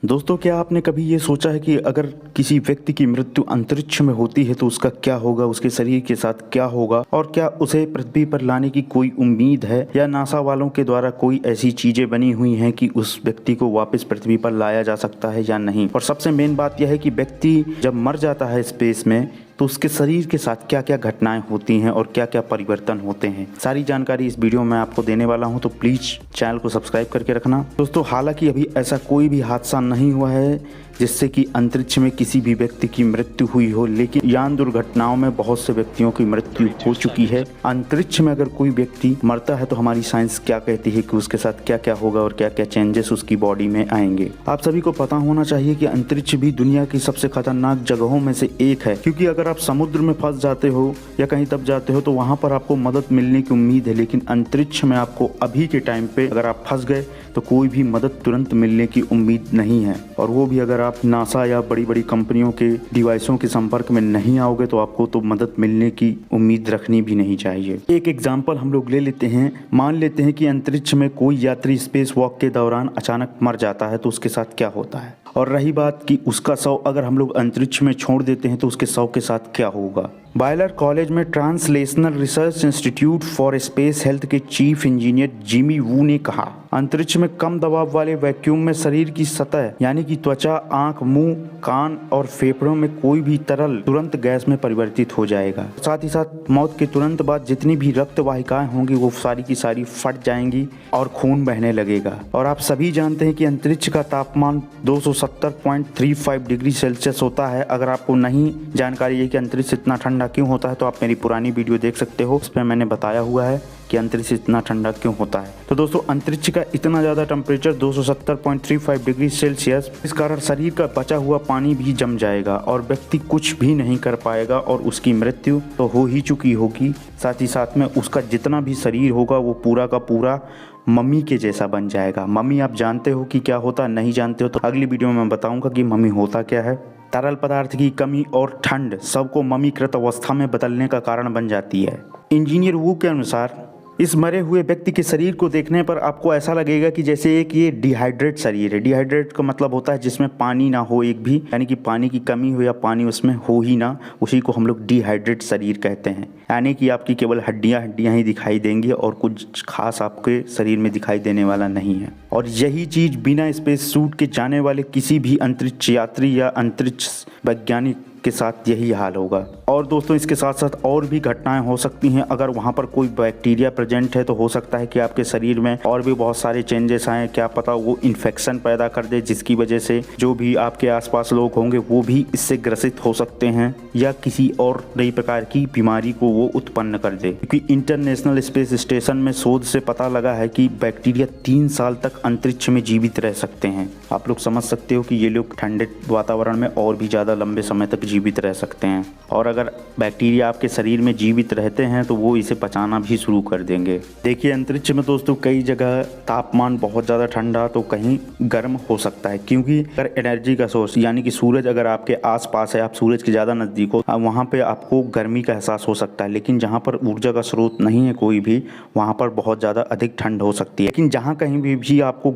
दोस्तों, क्या आपने कभी ये सोचा है कि अगर किसी व्यक्ति की मृत्यु अंतरिक्ष में होती है तो उसका क्या होगा, उसके शरीर के साथ क्या होगा और क्या उसे पृथ्वी पर लाने की कोई उम्मीद है या नासा वालों के द्वारा कोई ऐसी चीजें बनी हुई हैं कि उस व्यक्ति को वापस पृथ्वी पर लाया जा सकता है या नहीं। और सबसे मेन बात यह है कि व्यक्ति जब मर जाता है स्पेस में तो उसके शरीर के साथ क्या क्या घटनाएं होती हैं और क्या क्या परिवर्तन होते हैं, सारी जानकारी इस वीडियो में आपको देने वाला हूं। तो प्लीज चैनल को सब्सक्राइब करके रखना। दोस्तों, हालांकि अभी ऐसा कोई भी हादसा नहीं हुआ है जिससे कि अंतरिक्ष में किसी भी व्यक्ति की मृत्यु हुई हो, लेकिन यान दुर्घटनाओं में बहुत से व्यक्तियों की मृत्यु हो चुकी है। अंतरिक्ष में अगर कोई व्यक्ति मरता है तो हमारी साइंस क्या कहती है कि उसके साथ क्या क्या होगा और क्या क्या चेंजेस उसकी बॉडी में आएंगे। आप सभी को पता होना चाहिए कि अंतरिक्ष भी दुनिया की सबसे खतरनाक जगहों में से एक है, क्योंकि अगर आप समुद्र में फंस जाते हो या कहीं दब जाते हो तो वहां पर आपको मदद मिलने की उम्मीद है, लेकिन अंतरिक्ष में आपको अभी के टाइम पे अगर आप फंस गए तो कोई भी मदद तुरंत मिलने की उम्मीद नहीं है। और वो भी अगर आप नासा या बड़ी बड़ी कंपनियों के डिवाइसों के संपर्क में नहीं आओगे तो आपको तो मदद मिलने की उम्मीद रखनी भी नहीं चाहिए। एक एग्जाम्पल हम लोग ले लेते हैं। मान लेते हैं कि अंतरिक्ष में कोई यात्री स्पेस वॉक के दौरान अचानक मर जाता है तो उसके साथ क्या होता है। और रही बात कि उसका शव अगर हम लोग अंतरिक्ष में छोड़ देते हैं तो उसके शव के साथ क्या होगा। बायलर कॉलेज में translational research institute for space health के चीफ इंजीनियर जिमी वू ने कहा, अंतरिक्ष में कम दबाव वाले वैक्यूम में शरीर की सतह यानी कि त्वचा, आंख, मुंह, कान और फेफड़ों में कोई भी तरल तुरंत गैस में परिवर्तित हो जाएगा। साथ ही साथ मौत के तुरंत बाद जितनी भी रक्त वाहिकाएं होंगी वो सारी की सारी फट जाएंगी और खून बहने लगेगा। और आप सभी जानते हैं कि अंतरिक्ष का तापमान 270.35 डिग्री सेल्सियस होता है। अगर आपको नहीं जानकारी है कि अंतरिक्ष इतना ठंडा क्यों होता है तो आप मेरी पुरानी वीडियो देख सकते हो, उसमें मैंने बताया हुआ है कि अंतरिक्ष इतना ठंडा क्यों होता है। तो दोस्तों, अंतरिक्ष का इतना ज़्यादा टेम्परेचर 270.35 डिग्री सेल्सियस, इस कारण शरीर का बचा हुआ पानी भी जम जाएगा और व्यक्ति कुछ भी नहीं कर पाएगा और उसकी मृत्यु तो हो ही चुकी होगी। साथ ही साथ में उसका जितना भी शरीर होगा वो पूरा का पूरा मम्मी के जैसा बन जाएगा। मम्मी आप जानते हो कि क्या होता, नहीं जानते हो तो अगली वीडियो में मैं बताऊंगा कि मम्मी होता क्या है। तरल पदार्थ की कमी और ठंड सबको मम्मीकृत अवस्था में बदलने का कारण बन जाती है। इंजीनियर वू के अनुसार इस मरे हुए व्यक्ति के शरीर को देखने पर आपको ऐसा लगेगा कि जैसे एक ये डिहाइड्रेट शरीर है। डिहाइड्रेट का मतलब होता है जिसमें पानी ना हो एक भी, यानी कि पानी की कमी हो या पानी उसमें हो ही ना, उसी को हम लोग डिहाइड्रेट शरीर कहते हैं। यानी कि आपकी केवल हड्डियां ही दिखाई देंगी और कुछ खास आपके शरीर में दिखाई देने वाला नहीं है। और यही चीज बिना स्पेस सूट के जाने वाले किसी भी अंतरिक्ष यात्री या अंतरिक्ष वैज्ञानिक के साथ यही हाल होगा। और दोस्तों, इसके साथ साथ और भी घटनाएं हो सकती हैं। अगर वहां पर कोई बैक्टीरिया प्रेजेंट है तो हो सकता है कि आपके शरीर में और भी बहुत सारे चेंजेस आए, क्या पता वो इन्फेक्शन पैदा कर दे, जिसकी वजह से जो भी आपके आसपास लोग होंगे वो भी इससे ग्रसित हो सकते हैं या किसी और नई प्रकार की बीमारी को वो उत्पन्न कर दे। क्योंकि इंटरनेशनल स्पेस स्टेशन में शोध से पता लगा है कि बैक्टीरिया 3 साल तक अंतरिक्ष में जीवित रह सकते हैं। आप लोग समझ सकते हो कि ये लोग ठंडे वातावरण में और भी ज़्यादा लंबे समय तक जीवित रह सकते हैं। और अगर बैक्टीरिया आपके शरीर में जीवित रहते हैं तो वो इसे पचाना भी शुरू कर देंगे। देखिए, अंतरिक्ष में दोस्तों कई जगह तापमान बहुत ज़्यादा ठंडा तो कहीं गर्म हो सकता है, क्योंकि अगर एनर्जी का सोर्स यानी कि सूरज अगर आपके आसपास है, आप सूरज के ज़्यादा नज़दीक हो, वहाँ पे आपको गर्मी का एहसास हो सकता है। लेकिन जहाँ पर ऊर्जा का स्रोत नहीं है कोई भी, वहाँ पर बहुत ज़्यादा अधिक ठंड हो सकती है। लेकिन जहाँ कहीं भी आपको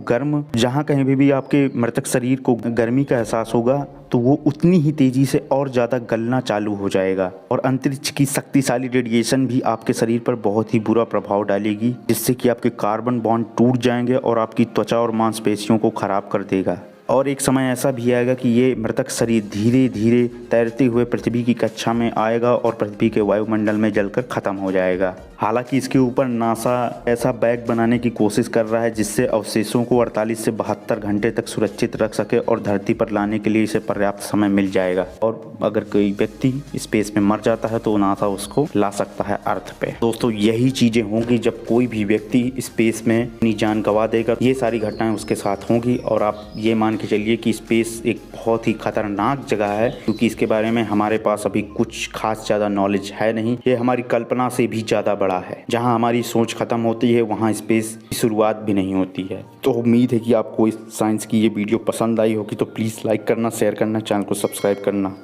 जहाँ कहीं भी आपके मृतक शरीर को गर्मी का एहसास होगा तो वो उतनी ही तेजी से और ज़्यादा गलना चालू हो जाएगा। और अंतरिक्ष की शक्तिशाली रेडिएशन भी आपके शरीर पर बहुत ही बुरा प्रभाव डालेगी, जिससे कि आपके कार्बन बॉन्ड टूट जाएंगे और आपकी त्वचा और मांसपेशियों को खराब कर देगा। और एक समय ऐसा भी आएगा कि ये मृतक शरीर धीरे धीरे तैरते हुए पृथ्वी की कक्षा में आएगा और पृथ्वी के वायुमंडल में जलकर खत्म हो जाएगा। हालांकि इसके ऊपर नासा ऐसा बैग बनाने की कोशिश कर रहा है जिससे अवशेषों को 48 से 72 घंटे तक सुरक्षित रख सके और धरती पर लाने के लिए इसे पर्याप्त समय मिल जाएगा। और अगर कोई व्यक्ति स्पेस में मर जाता है तो नासा उसको ला सकता है अर्थ पे। दोस्तों, यही चीजें होंगी जब कोई भी व्यक्ति स्पेस में अपनी जान गंवा देगा। ये सारी घटनाएं उसके साथ होंगी। और आप ये मान के चलिए कि स्पेस एक बहुत ही खतरनाक जगह है, क्योंकि इसके बारे में हमारे पास अभी कुछ खास ज़्यादा नॉलेज है नहीं। ये हमारी कल्पना से भी ज़्यादा बड़ा है। जहां हमारी सोच खत्म होती है वहां स्पेस की शुरुआत भी नहीं होती है। तो उम्मीद है कि आपको इस साइंस की ये वीडियो पसंद आई होगी। तो प्लीज़ लाइक करना, शेयर करना, चैनल को सब्सक्राइब करना।